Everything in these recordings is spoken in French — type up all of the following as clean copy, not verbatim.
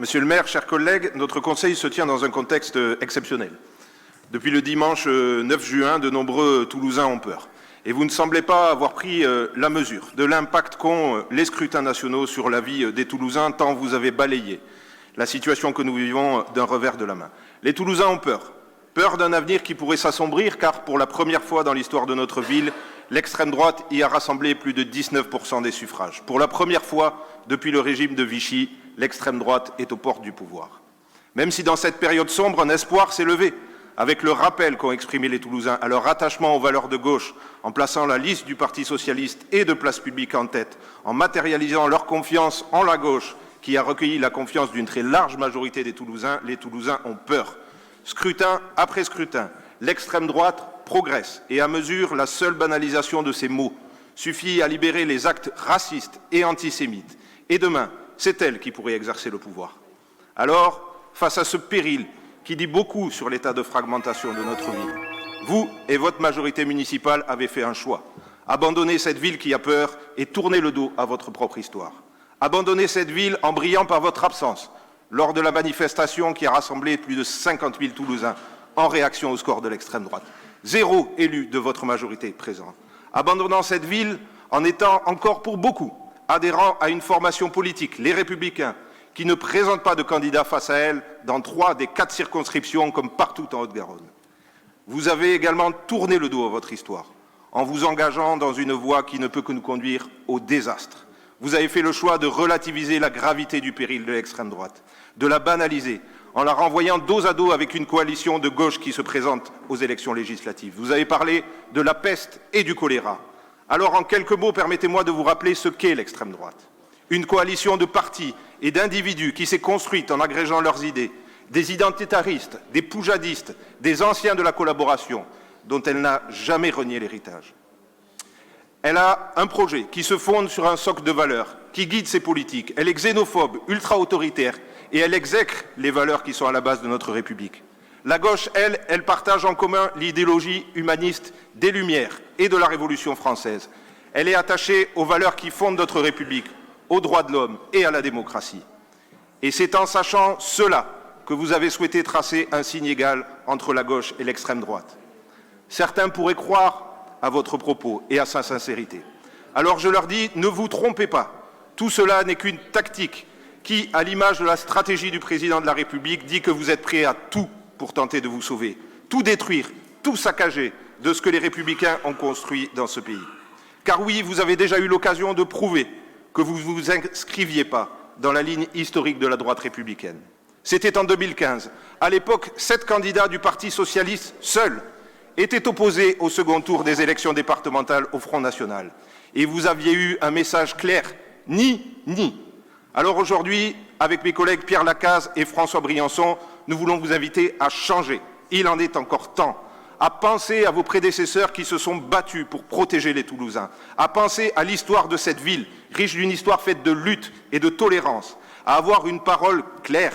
Monsieur le maire, chers collègues, notre conseil se tient dans un contexte exceptionnel. Depuis le dimanche 9 juin, de nombreux Toulousains ont peur. Et vous ne semblez pas avoir pris la mesure de l'impact qu'ont les scrutins nationaux sur la vie des Toulousains, tant vous avez balayé la situation que nous vivons d'un revers de la main. Les Toulousains ont peur. Peur d'un avenir qui pourrait s'assombrir, car pour la première fois dans l'histoire de notre ville, l'extrême droite y a rassemblé plus de 19% des suffrages. Pour la première fois depuis le régime de Vichy, l'extrême droite est aux portes du pouvoir. Même si dans cette période sombre, un espoir s'est levé, avec le rappel qu'ont exprimé les Toulousains à leur attachement aux valeurs de gauche, en plaçant la liste du Parti socialiste et de Place publique en tête, en matérialisant leur confiance en la gauche, qui a recueilli la confiance d'une très large majorité des Toulousains, les Toulousains ont peur. Scrutin après scrutin, l'extrême droite progresse et à mesure la seule banalisation de ces mots suffit à libérer les actes racistes et antisémites. Et demain, c'est elle qui pourrait exercer le pouvoir. Alors, face à ce péril qui dit beaucoup sur l'état de fragmentation de notre ville, vous et votre majorité municipale avez fait un choix. Abandonner cette ville qui a peur et tourner le dos à votre propre histoire. Abandonner cette ville en brillant par votre absence lors de la manifestation qui a rassemblé plus de 50 000 Toulousains en réaction au score de l'extrême droite. 0 élu de votre majorité présent. Abandonnant cette ville en étant encore pour beaucoup adhérant à une formation politique, les Républicains, qui ne présente pas de candidat face à elle dans 3 des 4 circonscriptions comme partout en Haute-Garonne. Vous avez également tourné le dos à votre histoire en vous engageant dans une voie qui ne peut que nous conduire au désastre. Vous avez fait le choix de relativiser la gravité du péril de l'extrême droite, de la banaliser en la renvoyant dos à dos avec une coalition de gauche qui se présente aux élections législatives. Vous avez parlé de la peste et du choléra. Alors, en quelques mots, permettez-moi de vous rappeler ce qu'est l'extrême droite. Une coalition de partis et d'individus qui s'est construite en agrégeant leurs idées, des identitaristes, des poujadistes, des anciens de la collaboration, dont elle n'a jamais renié l'héritage. Elle a un projet qui se fonde sur un socle de valeurs, qui guide ses politiques. Elle est xénophobe, ultra-autoritaire, et elle exècre les valeurs qui sont à la base de notre République. La gauche, elle partage en commun l'idéologie humaniste des Lumières et de la Révolution française. Elle est attachée aux valeurs qui fondent notre République, aux droits de l'homme et à la démocratie. Et c'est en sachant cela que vous avez souhaité tracer un signe égal entre la gauche et l'extrême droite. Certains pourraient croire à votre propos et à sa sincérité. Alors je leur dis, ne vous trompez pas. Tout cela n'est qu'une tactique qui, à l'image de la stratégie du président de la République, dit que vous êtes prêts à tout pour tenter de vous sauver, tout détruire, tout saccager de ce que les Républicains ont construit dans ce pays. Car oui, vous avez déjà eu l'occasion de prouver que vous ne vous inscriviez pas dans la ligne historique de la droite républicaine. C'était en 2015. À l'époque, 7 candidats du Parti socialiste, seuls, étaient opposés au second tour des élections départementales au Front national. Et vous aviez eu un message clair, ni. Alors aujourd'hui, avec mes collègues Pierre Lacaze et François Briançon, nous voulons vous inviter à changer. Il en est encore temps. À penser à vos prédécesseurs qui se sont battus pour protéger les Toulousains. À penser à l'histoire de cette ville, riche d'une histoire faite de lutte et de tolérance. À avoir une parole claire,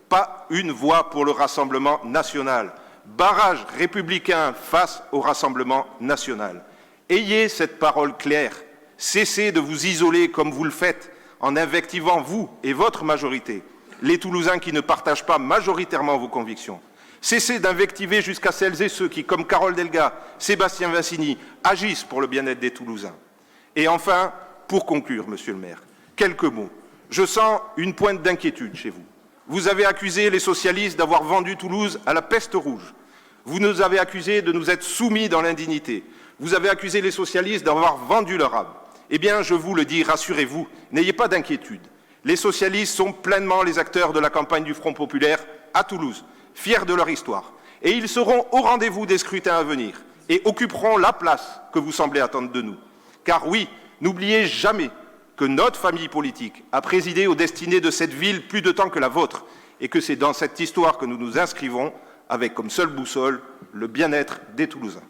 pas une voix pour le Rassemblement national. Barrage républicain face au Rassemblement national. Ayez cette parole claire. Cessez de vous isoler comme vous le faites en invectivant vous et votre majorité, les Toulousains qui ne partagent pas majoritairement vos convictions. Cessez d'invectiver jusqu'à celles et ceux qui, comme Carole Delga, Sébastien Vincini, agissent pour le bien-être des Toulousains. Et enfin, pour conclure, monsieur le maire, quelques mots. Je sens une pointe d'inquiétude chez vous. Vous avez accusé les socialistes d'avoir vendu Toulouse à la peste rouge. Vous nous avez accusés de nous être soumis dans l'indignité. Vous avez accusé les socialistes d'avoir vendu leur âme. Eh bien, je vous le dis, rassurez-vous, n'ayez pas d'inquiétude. Les socialistes sont pleinement les acteurs de la campagne du Front populaire à Toulouse, fiers de leur histoire. Et ils seront au rendez-vous des scrutins à venir et occuperont la place que vous semblez attendre de nous. Car oui, n'oubliez jamais que notre famille politique a présidé aux destinées de cette ville plus de temps que la vôtre et que c'est dans cette histoire que nous nous inscrivons avec comme seule boussole le bien-être des Toulousains.